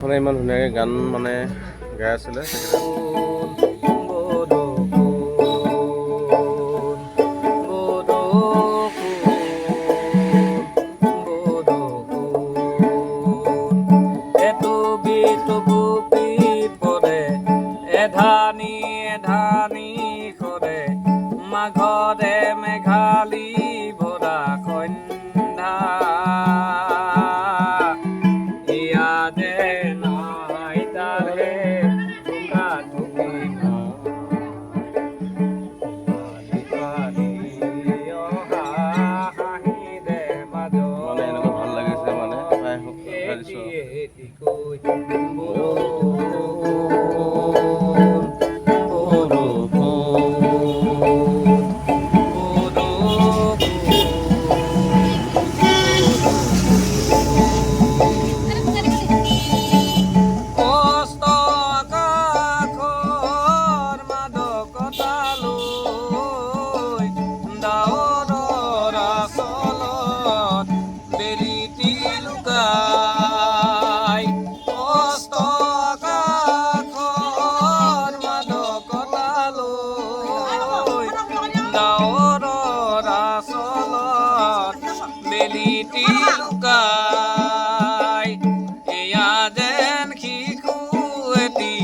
মানে ইমান ধুনীয়াকৈ গান মানে গাই আছিলে এধানি এধানি কৰে মাঘৰে মেঘালী ভৰা সন্ধ্যা ইয়াতে নাই তাৰে ঢোকা ঢুকি অহা হাঁহিৰে মাজত মানে এনেকুৱা ভাল লাগিছে মানে এটি কৈ বেলিটি লুকাই এয়া যেন শিশু এটি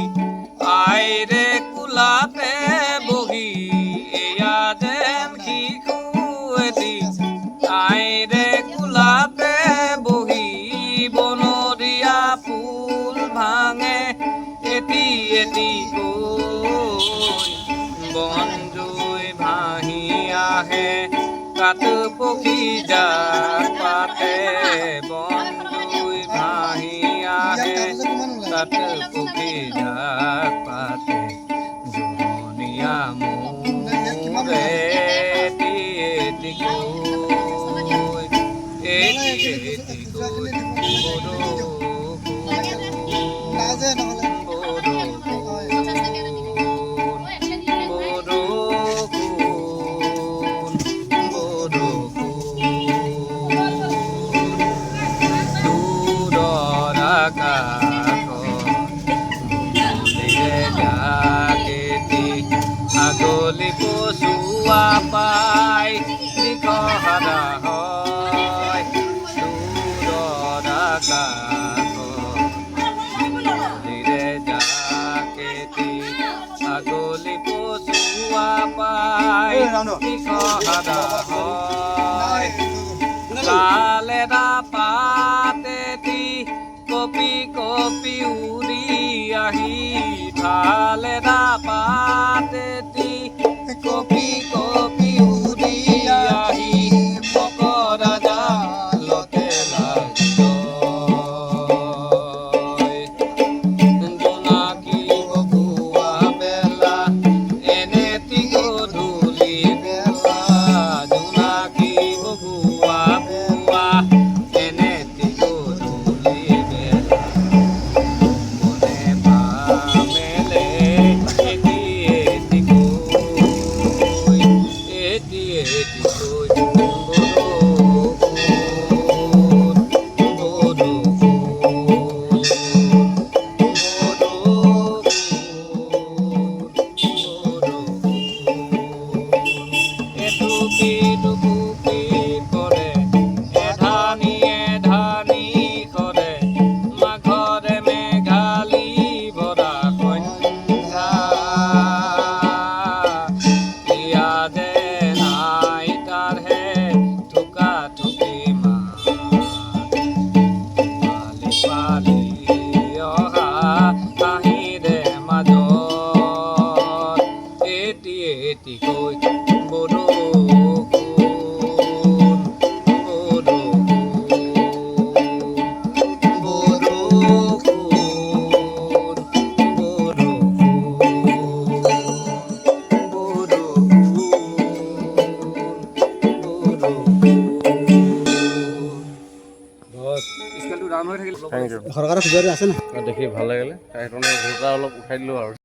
আইৰে কোলাতে বহি এয়া যেন শিশু এটি আইৰে কোলাতে বহি বনৰীয়া ফুল ভাঙে এটি এটি কৈ বনজুই ভাহি আহে কাত পক্ষী জাক পাতে বনজুই ভাহি আহে কাত পক্ষী জাক পাতে জোৰণীয়া মোৰে এটি এটি কৈ আগলি পচুৱা পাই নিখহাৰা হয় দূৰৰ আকাশে জাকেতি আগলি পচুৱা পাই নিখহাৰা হয় কালেৰা পাতেতি কপি কপি উৰি আহি ঢালেৰা পাতেতি কপি কপি উৰি আহি মকৰা জালতে লাগি জোনাকী বগুৱা বেলা এনেটি গধূলি বেলা জোনাকী বগুৱা বুৱা এনেটি গধূলি বেলা মনে পামেলে এটি এটি কৈ এটি এটি কৈ থেংক ইউ ঘৰৰ কাৰণে সুবিধা আছে না দেখি ভাল লাগিলে সেইকাৰণে অলপ উঠাই দিলোঁ আৰু